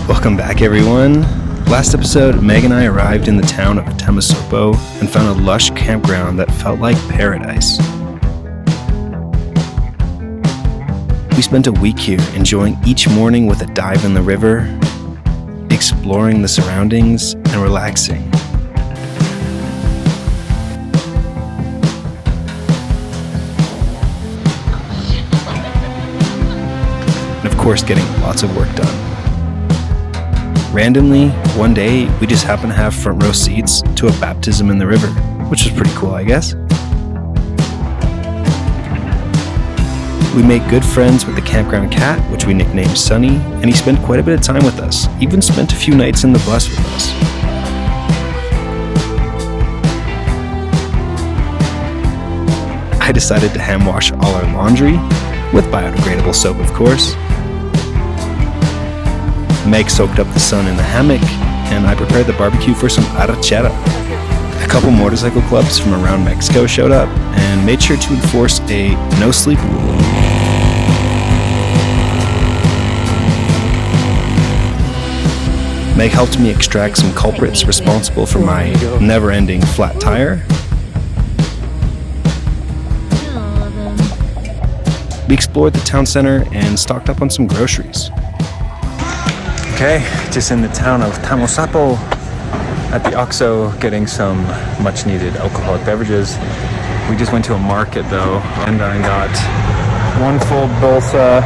Welcome back, everyone. Last episode, Meg and I arrived in the town of Tamosopo and found a lush campground that felt like paradise. We spent a week here, enjoying each morning with a dive in the river, exploring the surroundings, and relaxing. And of course, getting lots of work done. Randomly, one day, we just happened to have front row seats to a baptism in the river, which was pretty cool, I guess. We made good friends with the campground cat, which we nicknamed Sunny, and he spent quite a bit of time with us, even spent a few nights in the bus with us. I decided to hand wash all our laundry, with biodegradable soap, of course. Meg soaked up the sun in the hammock, and I prepared the barbecue for some arrachera. A couple motorcycle clubs from around Mexico showed up and made sure to enforce a no-sleep rule. Meg helped me extract some culprits responsible for my never-ending flat tire. We explored the town center and stocked up on some groceries. Okay, just in the town of Tamosopo at the OXXO getting some much needed alcoholic beverages. We just went to a market though, and I got one full bolsa,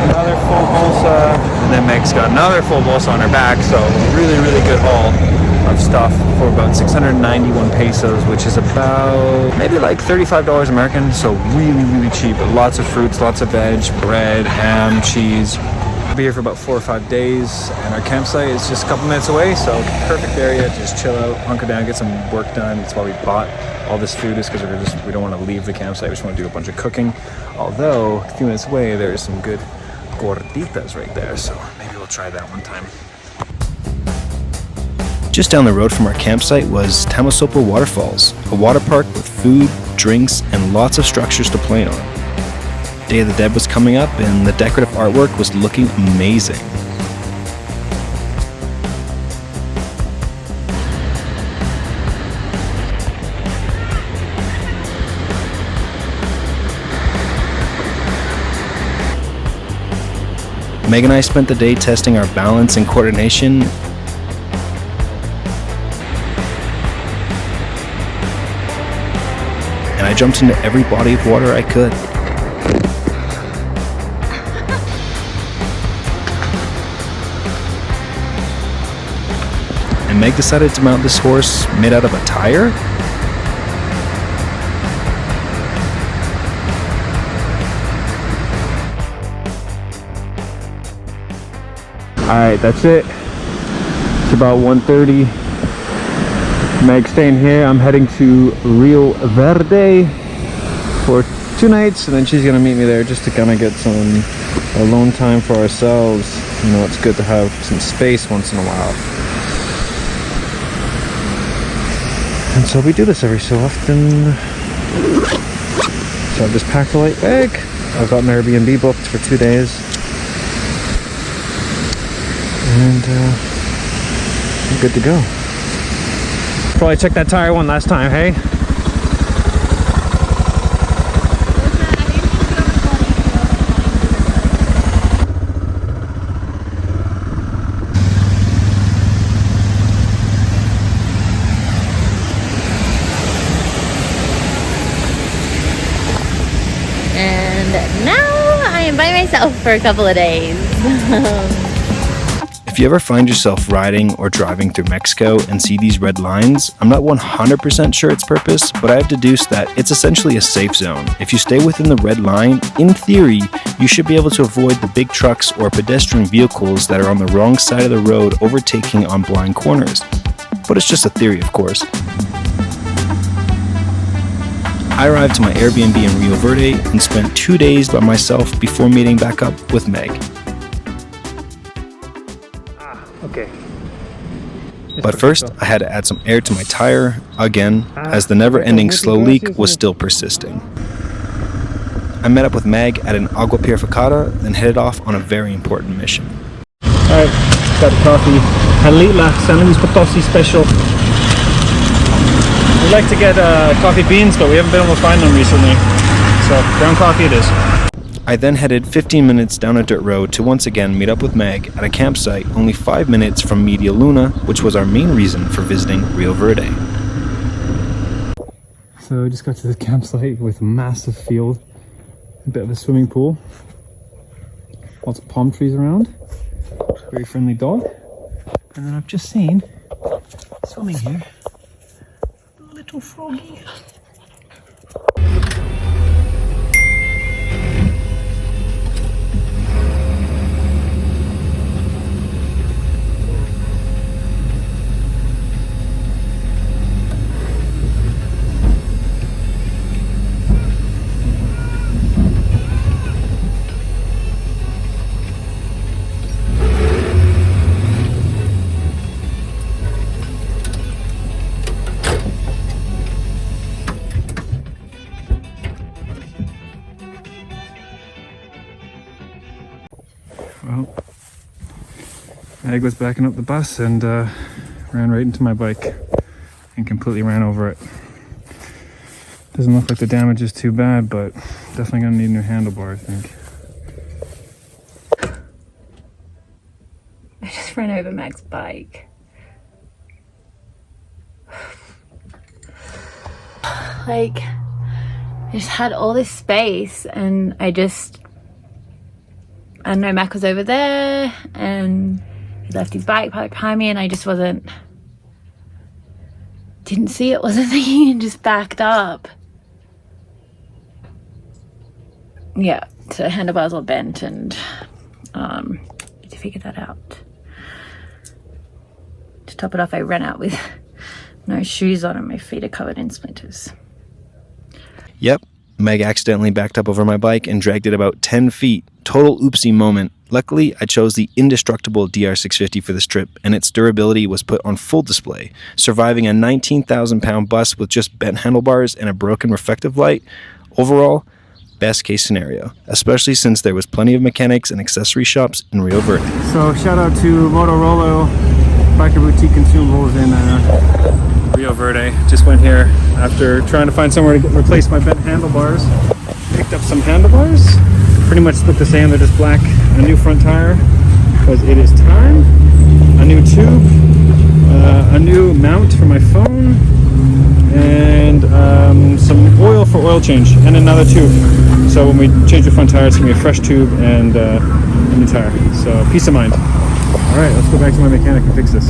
another full bolsa, and then Meg's got another full bolsa on her back, so really good haul of stuff for about 691 pesos, which is about maybe like $35 American, so really cheap. Lots of fruits, lots of veg, bread, ham, cheese. We'll be here for about 4 or 5 days, and our campsite is just a couple minutes away, so perfect area to just chill out, hunker down, get some work done. That's why we bought all this food, is because we don't want to leave the campsite. We just want to do a bunch of cooking. Although a few minutes away there is some good gorditas right there, so maybe we'll try that one time. Just down the road from our campsite was Tamosopo Waterfalls, a water park with food, drinks, and lots of structures to play on. Day of the Dead was coming up, and the decorative artwork was looking amazing. Meg and I spent the day testing our balance and coordination. And I jumped into every body of water I could. And Meg decided to mount this horse made out of a tire? Alright, that's it. It's about 1:30. Meg's staying here. I'm heading to Rio Verde for 2 nights, and then she's gonna meet me there just to kind of get some alone time for ourselves. You know, it's good to have some space once in a while. And so we do this every so often. So I've just packed a light bag. I've got an Airbnb booked for 2 days. And I'm good to go. Probably check that tire one last time, hey? And now I am by myself for a couple of days. If you ever find yourself riding or driving through Mexico and see these red lines, I'm not 100% sure its purpose, but I have deduced that it's essentially a safe zone. If you stay within the red line, in theory, you should be able to avoid the big trucks or pedestrian vehicles that are on the wrong side of the road overtaking on blind corners. But it's just a theory, of course. I arrived to my Airbnb in Rio Verde and spent 2 days by myself before meeting back up with Meg. Okay. But first, I had to add some air to my tire, again, as the never-ending slow leak was still persisting. I met up with Meg at an agua purificada and headed off on a very important mission. Alright, got a coffee. Halila San Luis Potosi special. We like to get coffee beans, but we haven't been able to find them recently. So ground coffee it is. I then headed 15 minutes down a dirt road to once again meet up with Meg at a campsite only 5 minutes from Media Luna, which was our main reason for visiting Rio Verde. So I just got to the campsite with a massive field, a bit of a swimming pool, lots of palm trees around, very friendly dog, and then I've just seen swimming here, little froggy. Well, Meg was backing up the bus and ran right into my bike and completely ran over it. Doesn't look like the damage is too bad, but definitely gonna need new handlebars, I think. I just ran over Meg's bike. Like, I just had all this space and I don't know, Mac was over there and he left his bike parked behind me and I just didn't see it, wasn't thinking, and just backed up. Yeah, so handlebars all bent and need to figure that out. To top it off, I ran out with no shoes on and my feet are covered in splinters. Yep, Meg accidentally backed up over my bike and dragged it about 10 feet. Total oopsie moment. Luckily, I chose the indestructible DR650 for this trip, and its durability was put on full display, surviving a 19,000-pound bus with just bent handlebars and a broken reflective light. Overall, best case scenario, especially since there was plenty of mechanics and accessory shops in Rio Verde. So shout out to Motorola Biker Boutique Consumables in Rio Verde. Just went here after trying to find somewhere to replace my bent handlebars. Picked up some handlebars. Pretty much look the same, they're just black. A new front tire, because it is time. A new tube, a new mount for my phone, and some oil for oil change, and another tube. So when we change the front tire, it's gonna be a fresh tube and a new tire. So peace of mind. All right, let's go back to my mechanic and fix this.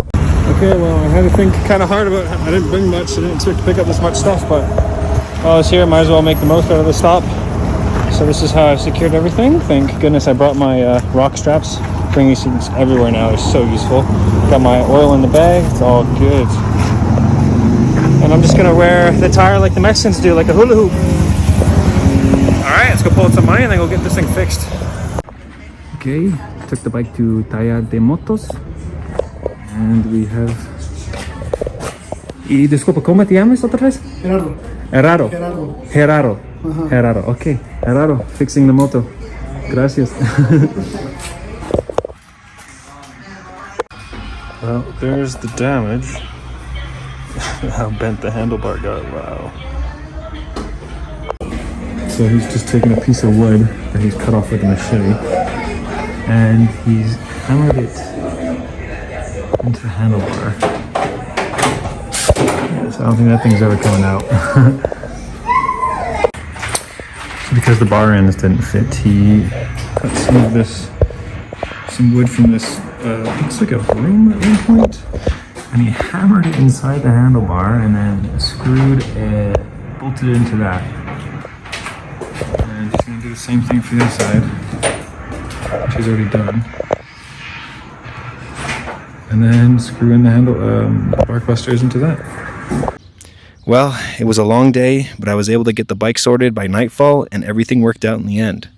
Okay, well, I had to think kind of hard about it. I didn't bring much, I didn't expect to pick up this much stuff, but while I was here, might as well make the most out of the stop. So this is how I've secured everything. Thank goodness I brought my rock straps. Bring these things everywhere now, they're so useful. Got my oil in the bag, it's all good. And I'm just gonna wear the tire like the Mexicans do, like a hula hoop. All right, let's go pull out some money and then go get this thing fixed. Okay, took the bike to Talla de Motos. And we have... Y disculpa, ¿cómo te llamas otra vez? Gerardo. Gerardo. Gerardo, okay. Gerardo, fixing the moto. Gracias. Well, there's the damage. How bent the handlebar got, wow. So he's just taken a piece of wood that he's cut off with a machete and he's hammered it into the handlebar. So I don't think that thing's ever coming out. Because the bar ends didn't fit, he cut some wood from this, looks like a broom at one point, and he hammered it inside the handlebar and then screwed it, bolted it into that. And he's gonna do the same thing for the other side, which he's already done. And then screw in the bark busters into that. Well, it was a long day, but I was able to get the bike sorted by nightfall and everything worked out in the end.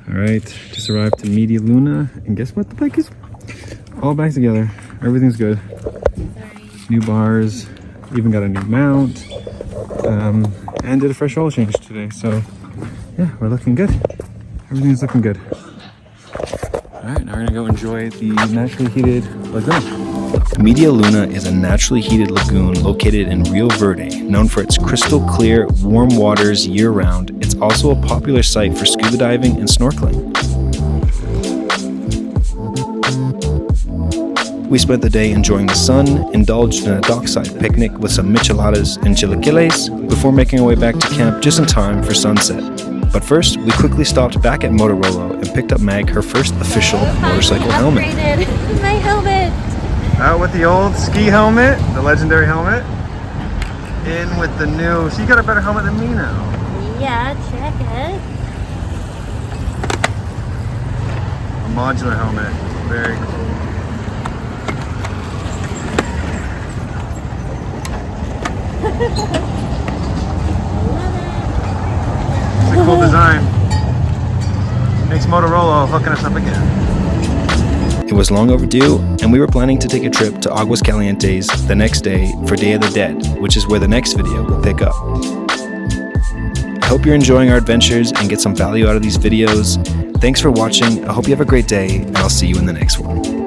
Alright, just arrived to Media Luna, and guess what the bike is? All back together. Everything's good. New bars, even got a new mount. and did a fresh oil change today. So yeah, we're looking good. Everything's looking good. All right, now we're gonna go enjoy the naturally heated lagoon. Media Luna is a naturally heated lagoon located in Rio Verde, known for its crystal clear, warm waters year-round. It's also a popular site for scuba diving and snorkeling. We spent the day enjoying the sun, indulged in a dockside picnic with some micheladas and chilaquiles, before making our way back to camp just in time for sunset. But first, we quickly stopped back at Motorola and picked up Meg her first official motorcycle helmet. My helmet! Out with the old ski helmet, the legendary helmet. In with the new, so you got a better helmet than me now. Yeah, check it. A modular helmet, very cool. It's a cool design. Makes Motorola hooking us up again. It was long overdue, and we were planning to take a trip to Aguas Calientes the next day for Day of the Dead, which is where the next video will pick up. I hope you're enjoying our adventures and get some value out of these videos. Thanks for watching. I hope you have a great day, and I'll see you in the next one.